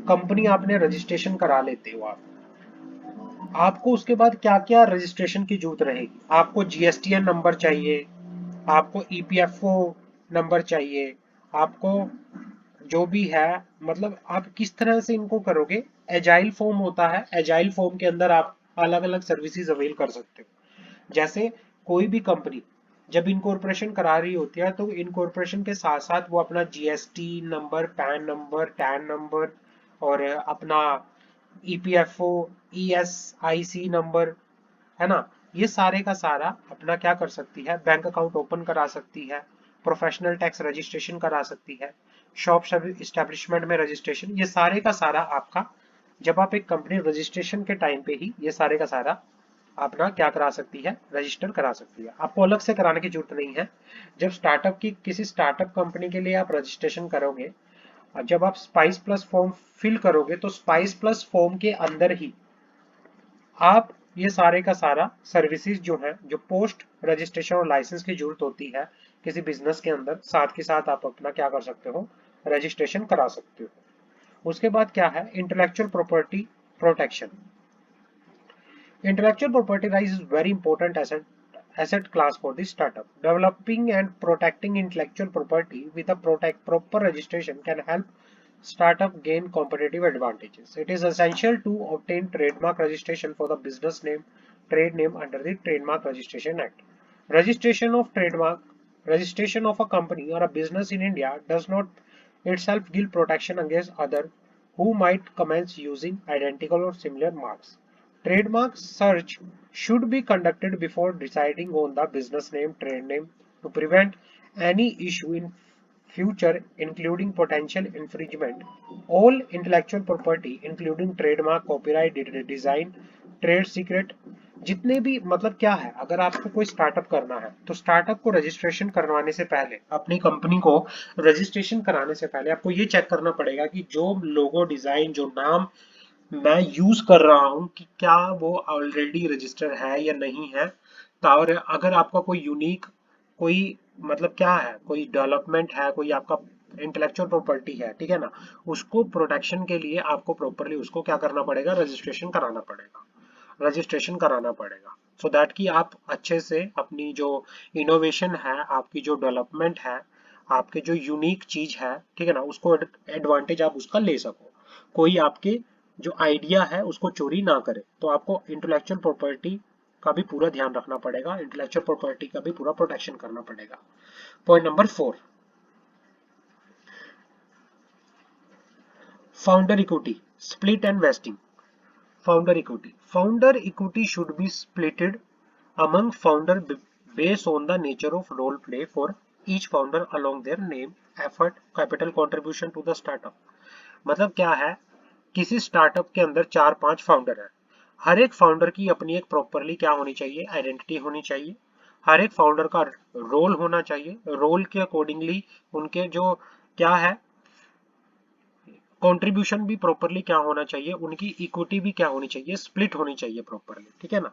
कंपनी आपने रजिस्ट्रेशन करा लेते हो आपको उसके बाद क्या क्या रजिस्ट्रेशन की जरूरत रहेगी। आपको जीएसटीएन नंबर चाहिए, आपको ईपीएफओ नंबर चाहिए, आपको जो भी है, मतलब आप किस तरह से इनको करोगे। एजाइल फॉर्म होता है, एजाइल फॉर्म के अंदर आप अलग अलग सर्विसेज अवेल कर सकते हो। जैसे कोई भी कंपनी जब इनकॉर्पोरेशन करा रही होती है तो इनकॉर्पोरेशन के साथ साथ वो अपना GST number, pan number, tan number और अपना ईपीएफओ, ईएसआईसी नंबर, है ना, ये सारे का सारा अपना क्या कर सकती है, बैंक अकाउंट ओपन करा सकती है, प्रोफेशनल टैक्स रजिस्ट्रेशन करा सकती है, शॉप इस्टेब्लिशमेंट में रजिस्ट्रेशन, ये सारे का सारा आपका जब आप एक कंपनी रजिस्ट्रेशन के टाइम पे ही ये सारे का सारा अपना क्या करा सकती है, रजिस्टर करा सकती है। आपको अलग से कराने की जरूरत नहीं है। जब स्टार्टअप की किसी स्टार्टअप कंपनी के लिए आप रजिस्ट्रेशन करोगे, जब आप स्पाइस प्लस फॉर्म फिल करोगे तो स्पाइस प्लस फॉर्म के अंदर ही आप ये सारे का सारा सर्विसेज जो है, जो पोस्ट रजिस्ट्रेशन और लाइसेंस की जरूरत होती है किसी बिजनेस के अंदर, साथ के साथ आप अपना क्या कर सकते हो, रजिस्ट्रेशन करा सकते हो। उसके बाद क्या है, intellectual property protection. Intellectual property rights is very important asset class for the startup. Developing and protecting intellectual property with a proper registration can help startup gain competitive advantages. It is essential to obtain trademark registration for the business name, trade name under the Trademark Registration Act. Registration of trademark, registration of a company or a business in India does not itself give protection against other who might commence using identical or similar marks. Trademark search should be conducted before deciding on the business name, trade name to prevent any issue in future, including potential infringement. All intellectual property, including trademark, copyright, design, trade secret, जितने भी मतलब क्या है, अगर आपको कोई startup करना है तो स्टार्टअप को रजिस्ट्रेशन करवाने से पहले, अपनी कंपनी को रजिस्ट्रेशन कराने से पहले आपको ये चेक करना पड़ेगा कि जो लोगो डिजाइन, जो नाम मैं यूज कर रहा हूं कि क्या वो ऑलरेडी रजिस्टर है या नहीं है। और अगर आपका कोई यूनिक, कोई मतलब क्या है, कोई डेवलपमेंट है, कोई आपका इंटेलेक्चुअल प्रॉपर्टी है, ठीक है ना, उसको प्रोटेक्शन के लिए आपको प्रॉपरली उसको क्या करना पड़ेगा, रजिस्ट्रेशन कराना पड़ेगा, रजिस्ट्रेशन कराना पड़ेगा। सो दैट कि आप अच्छे से अपनी जो इनोवेशन है, आपकी जो डेवलपमेंट है, आपके जो यूनिक चीज है, ठीक है ना, उसको एडवांटेज आप उसका ले सको, कोई आपके जो आइडिया है उसको चोरी ना करे। तो आपको इंटेलेक्चुअल प्रॉपर्टी का भी पूरा ध्यान रखना पड़ेगा, इंटेलेक्चुअल प्रॉपर्टी का भी पूरा प्रोटेक्शन करना पड़ेगा। Point number 4, founder equity split and wasting. Founder equity should be splitted among founder based on the nature of role play for each founder along their name, effort, capital contribution to the startup। मतलब क्या है, किसी startup के अंदर 4-5 founder है, हर एक founder की अपनी एक प्रॉपरली क्या होनी चाहिए, आइडेंटिटी होनी चाहिए, हर एक फाउंडर का रोल होना चाहिए, रोल के अकॉर्डिंगली उनके जो क्या है, कंट्रीब्यूशन भी प्रॉपरली क्या होना चाहिए, उनकी इक्विटी भी क्या होनी चाहिए, स्प्लिट होनी चाहिए प्रॉपरली, ठीक है ना।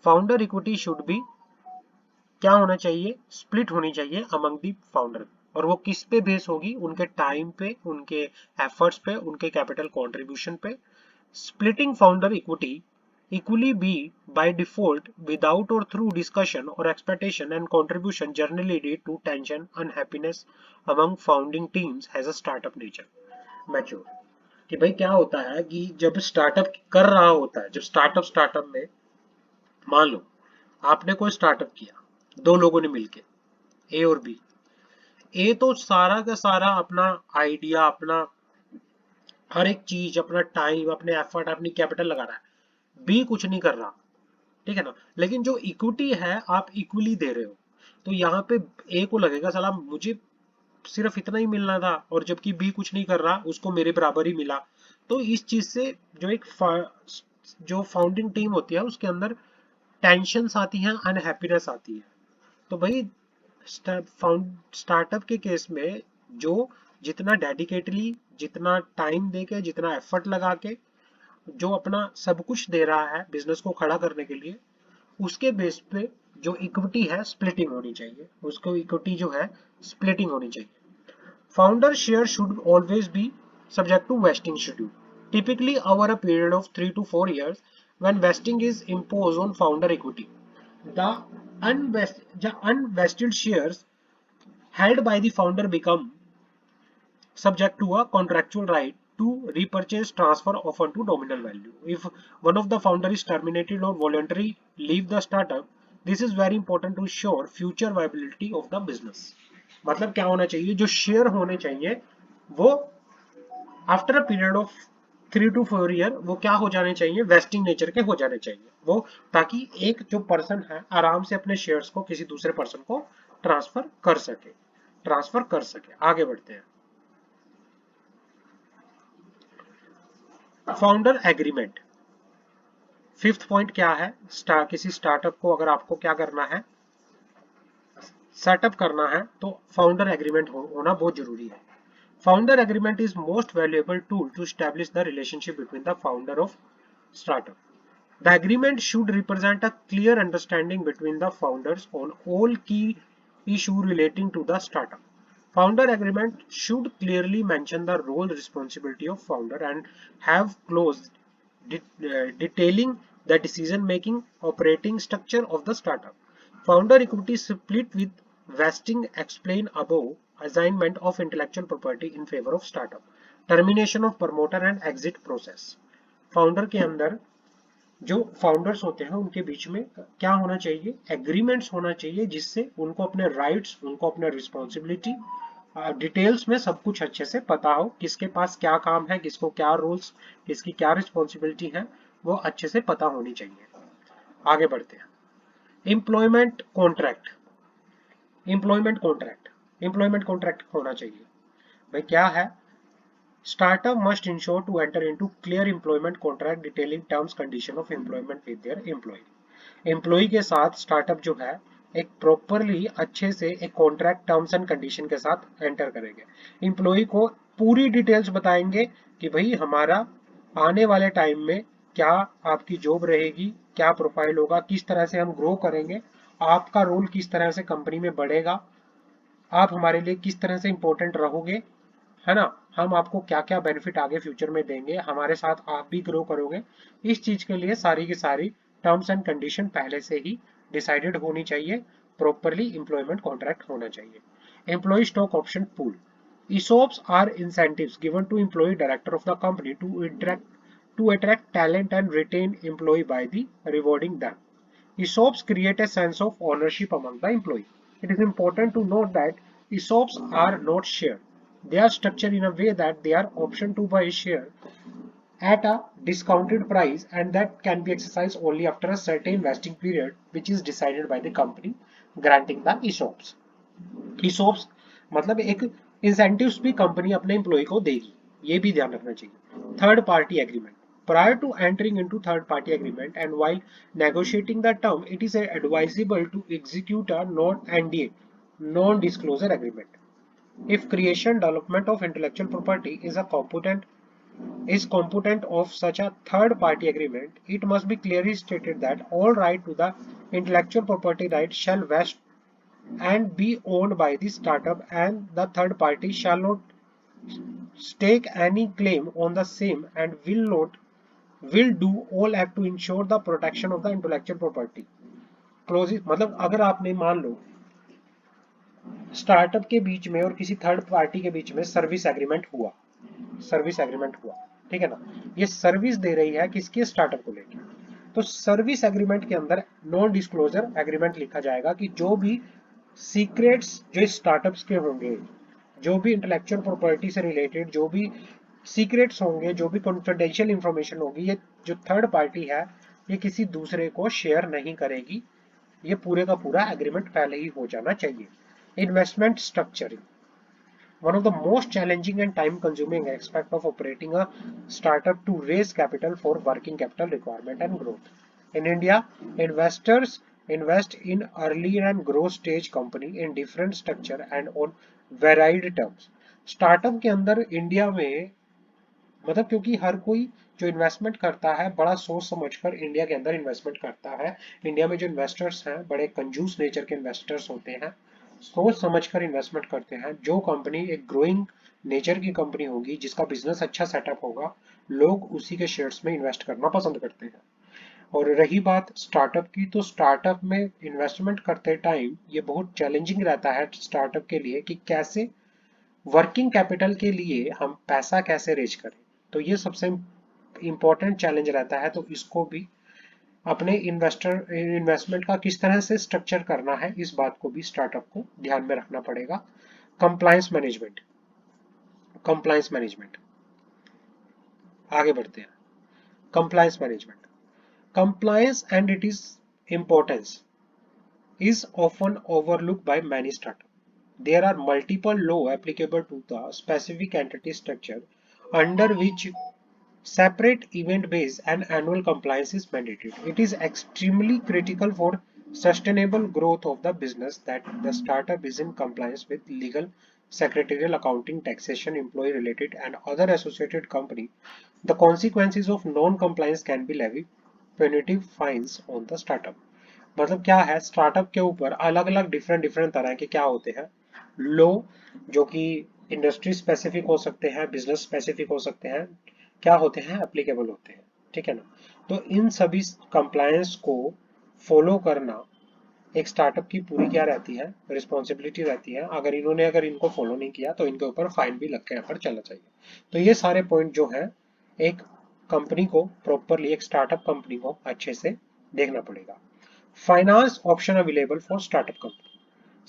फाउंडर इक्विटी शुड भी क्या होना चाहिए, स्प्लिट होनी चाहिए अमंग दी फाउंडर। और वो किस पे बेस होगी, उनके टाइम पे, उनके एफर्ट्स पे, उनके कैपिटल कंट्रीब्यूशन पे। Splitting founder equity equally be by default without or through discussion or expectation and contribution generally lead to tension, unhappiness among founding teams has a startup nature mature। कि भाई क्या होता है कि जब स्टार्टअप कर रहा होता है, जब स्टार्टअप में मान लो आपने कोई स्टार्टअप किया, दो लोगों ने मिलके, ए और बी। ए तो सारा का सारा अपना आइडिया, अपना हर एक चीज, अपना टाइम, अपने एफर्ट, अपनी कैपिटल लगा रहा है, बी कुछ नहीं कर रहा, ठीक है ना। लेकिन जो इक्विटी है आप इक्वली दे रहे हो, तो यहाँ पे ए को लगेगा साला मुझे सिर्फ इतना ही मिलना था, और जबकि बी कुछ नहीं कर रहा, उसको मेरे बराबर ही मिला। तो इस चीज से जो जो फाउंडिंग टीम होती है उसके अंदर टेंशन आती है, अनहैप्पीनेस आती है। तो भाई स्टार्टअप के केस में जो जितना डेडिकेटली, जितना टाइम देके, जितना एफर्ट लगा के, जो अपना सब कुछ दे रहा है बिजनेस को खड़ा करने के लिए, उसके बेस पे जो इक्विटी है स्प्लिटिंग होनी चाहिए, उसको इक्विटी जो है स्प्लिटिंग होनी चाहिए। Founder share should always be subject to vesting schedule, typically over a period of 3 to 4 years when vesting is imposed on founder equity. The the unvested shares held by the founder become subject to a contractual right to repurchase, transfer often to nominal value. If one of the founder is terminated or voluntarily leave the startup, this is very important to ensure future viability of the business. मतलब क्या होना चाहिए, जो share होने चाहिए वो after a period of 3 to 4 year वो क्या हो जाने चाहिए, वेस्टिंग नेचर के हो जाने चाहिए वो, ताकि एक जो पर्सन है आराम से अपने शेयर्स को किसी दूसरे पर्सन को ट्रांसफर कर सके, आगे बढ़ते हैं। फाउंडर एग्रीमेंट, फिफ्थ पॉइंट क्या है, किसी स्टार्टअप को अगर आपको क्या करना है, सेटअप करना है, तो फाउंडर एग्रीमेंट होना बहुत जरूरी है। Founder agreement is most valuable tool to establish the relationship between the founder of startup. The agreement should represent a clear understanding between the founders on all key issues relating to the startup. Founder agreement should clearly mention the role responsibility of founder and have clause detailing the decision making operating structure of the startup. Founder equity split with vesting explained above, assignment of intellectual property in favor of startup, termination of promoter and exit process. Founder के अंदर जो founders होते हैं उनके बीच में क्या होना चाहिए, एग्रीमेंट्स होना चाहिए, जिससे उनको अपने राइट्स, उनको अपने रिस्पॉन्सिबिलिटी डिटेल्स में सब कुछ अच्छे से पता हो, किसके पास क्या काम है, किसको क्या रोल्स, किसकी क्या रिस्पॉन्सिबिलिटी है, वो अच्छे से पता होनी चाहिए। आगे बढ़ते हैं। एम्प्लॉयमेंट कॉन्ट्रैक्ट, एम्प्लॉयमेंट कॉन्ट्रैक्ट होना चाहिए। भाई क्या है, Startup must ensure to enter into clear employment contract detailing terms condition of employment with their employee. Employee के साथ स्टार्टअप जो है एक प्रॉपरली अच्छे से एक कॉन्ट्रैक्ट टर्म्स एंड कंडीशन के साथ एंटर करेंगे। एम्प्लॉय को पूरी डिटेल्स बताएंगे कि भाई हमारा आने वाले टाइम में क्या आपकी जॉब रहेगी, क्या प्रोफाइल होगा, किस तरह से हम ग्रो करेंगे, आपका रोल किस तरह से कंपनी में बढ़ेगा, आप हमारे लिए किस तरह से इंपॉर्टेंट रहोगे, है ना, हम आपको क्या क्या बेनिफिट आगे फ्यूचर में देंगे, हमारे साथ आप भी ग्रो करोगे। इस चीज के लिए सारी की सारी टर्म्स एंड कंडीशन पहले से ही डिसाइडेड होनी चाहिए, प्रॉपरली एम्प्लॉयमेंट कॉन्ट्रैक्ट होना चाहिए। Employee stock option pool, ESOPs are incentives given to employee director of the company to attract talent and retain employee by the rewarding them. ESOPs create a sense of ownership among the employee. It is important to note that ESOPs are not shared. They are structured in a way that they are option to buy share at a discounted price and that can be exercised only after a certain vesting period which is decided by the company granting the ESOPs. ESOPs मतलब एक incentives भी company अपने employ को देगी, ये भी ध्यान रखना चाहिए। Third party agreement, prior to entering into third party agreement and while negotiating the term, it is advisable to execute a non-NDA, non-disclosure agreement. If creation development of intellectual property is component of such a third party agreement, it must be clearly stated that all right to the intellectual property rights shall vest and be owned by the startup and the third party shall not stake any claim on the same and will do all act to ensure the protection of the intellectual property. Close मतलब अगर आपने मान लो startup के बीच में और किसी third party के बीच में सर्विस एग्रीमेंट हुआ, ठीक है ना, ये सर्विस दे रही है किसके, स्टार्टअप को लेकर, तो सर्विस एग्रीमेंट के अंदर नॉन डिस्क्लोजर एग्रीमेंट लिखा जाएगा कि जो भी सीक्रेट्स जो स्टार्टअप्स के होंगे, जो भी इंटेलेक्चुअल प्रॉपर्टी से रिलेटेड जो भी सीक्रेट्स होंगे, जो भी कॉन्फिडेंशियल इंफॉर्मेशन होगी, ये जो थर्ड पार्टी है ये किसी दूसरे को शेयर नहीं करेगी। ये पूरे का पूरा एग्रीमेंट पहले ही हो जाना चाहिए। Investment structuring, one of the most challenging and time consuming aspect of operating a startup to raise capital for working capital requirement and growth. In India, investors invest in early and growth stage company in different structure and on varied terms. Startup के अंदर India में मतलब क्योंकि हर कोई जो investment करता है बड़ा सोच समझकर इंडिया के अंदर इन्वेस्टमेंट करता है। इंडिया में जो इन्वेस्टर्स हैं बड़े कंजूस नेचर के इन्वेस्टर्स होते हैं, सोच समझकर इन्वेस्टमेंट करते हैं। जो कंपनी एक ग्रोइंग नेचर की कंपनी होगी, जिसका बिजनेस अच्छा सेटअप होगा, लोग उसी के शेयर्स में इन्वेस्ट करना पसंद करते हैं। और रही बात स्टार्टअप की, तो स्टार्टअप में इन्वेस्टमेंट करते टाइम ये बहुत चैलेंजिंग रहता है स्टार्टअप के लिए कि कैसे वर्किंग कैपिटल के लिए हम पैसा कैसे रेज करें। तो ये सबसे इंपॉर्टेंट चैलेंज रहता है। तो इसको भी अपने इन्वेस्टमेंट का किस तरह से स्ट्रक्चर करना है, इस बात को भी स्टार्टअप को ध्यान में रखना पड़ेगा। कंप्लायंस मैनेजमेंट, कंप्लायंस मैनेजमेंट, आगे बढ़ते हैं। Compliance management, compliance and its importance is often overlooked by many startups. There are multiple laws applicable to the specific entity structure under which separate event-based and annual compliance is mandated. It is extremely critical for sustainable growth of the business that the startup is in compliance with legal, secretarial, accounting, taxation, employee-related, and other associated company. The consequences of non-compliance can be levied punitive fines on the startup. मतलब क्या है, startup के ऊपर अलग अलग different different तरह के क्या होते हैं लो, जो कि इंडस्ट्री स्पेसिफिक हो सकते हैं, बिजनेस स्पेसिफिक हो सकते हैं, क्या होते हैं, एप्लीकेबल होते हैं। ठीक है ना। तो इन सभी कंप्लायंस को फॉलो करना एक स्टार्टअप की पूरी क्या रहती है, रिस्पॉन्सिबिलिटी रहती है। अगर इनको फॉलो नहीं किया तो इनके ऊपर फाइन भी लग के यहाँ पर चलना चाहिए। तो ये सारे पॉइंट जो है एक कंपनी को प्रॉपरली, एक स्टार्टअप कंपनी को अच्छे से देखना पड़ेगा। Finance option available for startup company,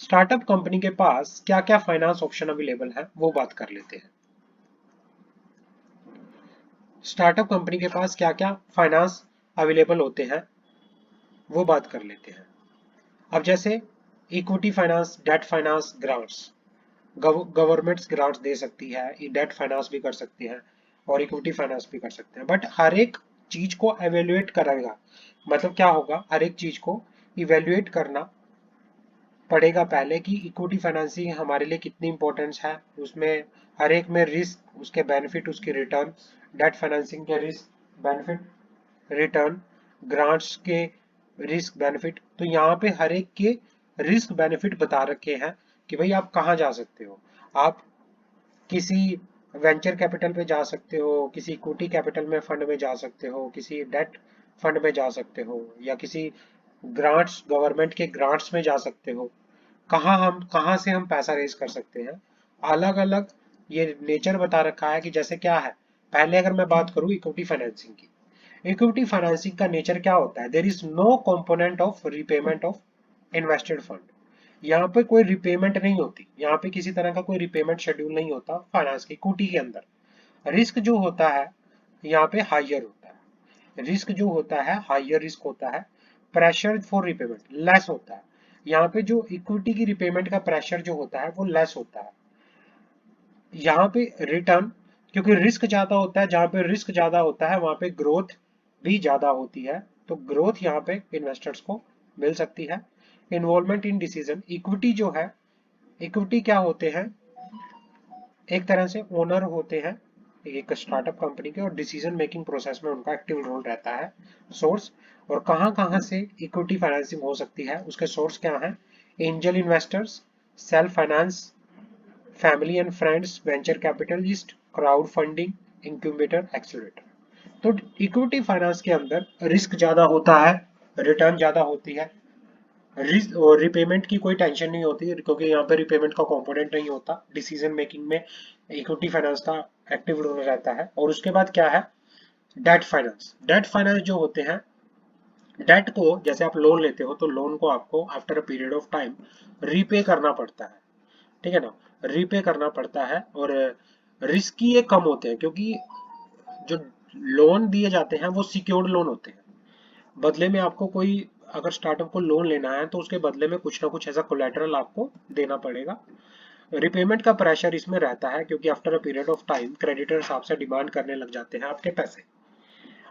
startup company के पास क्या क्या फाइनेंस ऑप्शन अवेलेबल है वो बात कर लेते हैं। स्टार्टअप कंपनी के पास क्या क्या फाइनेंस अवेलेबल होते हैं वो बात कर लेते हैं। अब जैसे equity finance, debt finance, grants, governments grants दे सकती है, डेट फाइनेंस भी कर सकती है और इक्विटी फाइनेंस भी कर सकते हैं। बट हर एक चीज को एवेल्युएट करेगा, मतलब क्या होगा, हर एक चीज को इवेल्युएट करना पड़ेगा पहले कि इक्विटी फाइनेंसिंग हमारे लिए कितनी इंपॉर्टेंस है, उसमें हर एक में रिस्क, उसके बेनिफिट, उसकी रिटर्न। डेट फाइनेंसिंग के रिस्क बेनिफिट रिटर्न, ग्रांट्स के रिस्क बेनिफिट। तो यहाँ पे हर एक के रिस्क बेनिफिट बता रखे हैं कि भाई आप कहाँ जा सकते हो। आप किसी वेंचर कैपिटल पे जा सकते हो, किसी इक्विटी कैपिटल में फंड में जा सकते हो, किसी डेट फंड में जा सकते हो, या किसी ग्रांट्स, गवर्नमेंट के ग्रांट्स में जा सकते हो। कहाँ से हम पैसा रेज कर सकते हैं, अलग अलग ये नेचर बता रखा है कि जैसे क्या है। पहले अगर मैं बात करूं इक्विटी फाइनेंसिंग की, इक्विटी फाइनेंसिंग का नेचर क्या होता है, there is no component of repayment of invested fund. यहाँ पे कोई रिपेमेंट नहीं होती, यहाँ पे किसी तरह का कोई रिपेमेंट शेड्यूल नहीं होता फाइनेंस की, इक्विटी के अंदर। रिस्क जो होता है यहाँ पे हाइयर होता है, रिस्क जो होता है हाइयर रिस्क होता है। प्रेशर फॉर रिपेमेंट लेस होता है, यहाँ पे जो इक्विटी की रिपेमेंट का प्रेशर जो होता है वो लेस होता है। यहाँ पे रिटर्न, क्योंकि रिस्क ज्यादा होता है, जहाँ पे रिस्क ज्यादा होता है वहां पे ग्रोथ भी ज्यादा होती है, तो ग्रोथ यहाँ पे इन्वेस्टर्स को मिल सकती है। इन्वॉल्वमेंट इन डिसीजन, इक्विटी जो है, इक्विटी क्या होते हैं, एक तरह से ओनर होते हैं एक स्टार्टअप कंपनी के, और डिसीजन मेकिंग प्रोसेस में उनका एक्टिव रोल रहता है। सोर्स, और कहाँ कहाँ से इक्विटी फाइनेंसिंग हो सकती है, उसके सोर्स क्या है, angel investors, self finance, family and friends, venture capitalist, crowd funding, incubator, accelerator. तो इक्विटी फाइनेंस के अंदर रिस्क ज्यादा होता है, रिटर्न ज्यादा होती है, रिस्क और रिपेमेंट की कोई टेंशन नहीं होती क्योंकि यहाँ पे रिपेमेंट का कंपोनेंट नहीं होता। डिसीजन मेकिंग में इक्विटी फाइनेंस का एक्टिव रोल रहता है। और उसके बाद क्या है, डेट फाइनेंस। डेट फाइनेंस जो होते हैं, डेट को जैसे आप लोन लेते हो तो लोन को आपको after a period of time repay करना पड़ता है। ठीक है ना, रीपे करना पड़ता है। और रिस्की ये कम होते हैं, क्योंकि जो लोन दिए जाते हैं वो सिक्योर्ड लोन होते हैं। बदले में आपको कोई, अगर स्टार्टअप को लोन लेना है तो उसके बदले में कुछ ना कुछ ऐसा कोलेटरल आपको देना पड़ेगा। रिपेमेंट का प्रेशर इसमें रहता है, क्योंकि after a period of time creditors आपसे डिमांड करने लग जाते हैं आपके पैसे।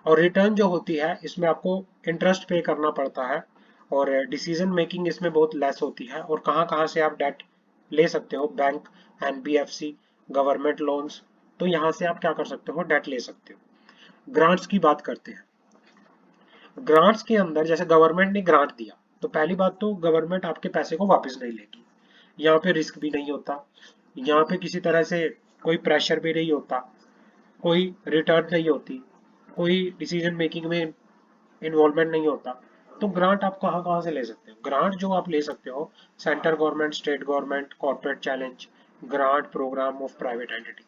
और रिटर्न जो होती है इसमें आपको इंटरेस्ट पे करना पड़ता है, और डिसीजन मेकिंग इसमें बहुत लेस होती है। और कहाँ कहाँ से आप डेट ले सकते हो, बैंक, एनबीएफसी, गवर्नमेंट लोन्स, तो यहाँ से आप क्या कर सकते हो, डेट ले सकते हो। ग्रांट्स की बात करते हैं। ग्रांट्स के अंदर जैसे गवर्नमेंट ने ग्रांट दिया, तो पहली बात तो गवर्नमेंट आपके पैसे को वापस नहीं लेगी। यहाँ पे रिस्क भी नहीं होता, यहाँ पे किसी तरह से कोई प्रेशर भी नहीं होता, कोई रिटर्न नहीं होती, कोई डिसीजन मेकिंग में इन्वॉल्वमेंट नहीं होता। तो ग्रांट आप कहाँ कहाँ से ले सकते हो? ग्रांट जो आप ले सकते हो, central government, state government, corporate challenge grant programme of private entity.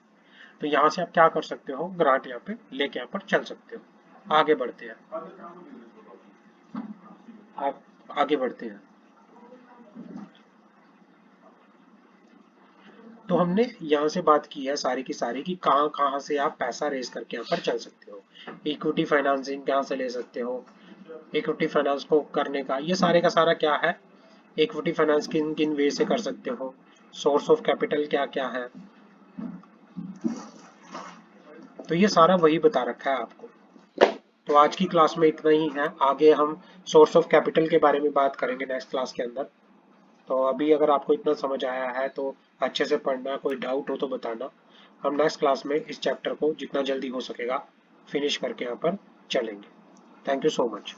तो यहाँ से आप क्या कर सकते हो, ग्रांट यहाँ पे लेके यहाँ पर चल सकते हो। आगे बढ़ते हैं, आप आगे बढ़ते हैं। तो हमने यहाँ से बात की है सारी की सारी कि कहाँ कहाँ से आप पैसा रेज करके यहाँ पर चल सकते हो। इक्विटी फाइनेंसिंग कहाँ से ले सकते हो, इक्विटी फाइनेंस को करने का ये सारे का सारा क्या है, इक्विटी फाइनेंस किन किन वे से कर सकते हो, सोर्स ऑफ कैपिटल क्या क्या है, तो ये सारा वही बता रखा है आपको। तो आज की क्लास में इतना ही है, आगे हम सोर्स ऑफ कैपिटल के बारे में बात करेंगे नेक्स्ट क्लास के अंदर। तो अभी अगर आपको इतना समझ आया है तो अच्छे से पढ़ना, कोई डाउट हो तो बताना। हम नेक्स्ट क्लास में इस चैप्टर को जितना जल्दी हो सकेगा फिनिश करके यहाँ पर चलेंगे। Thank you so much.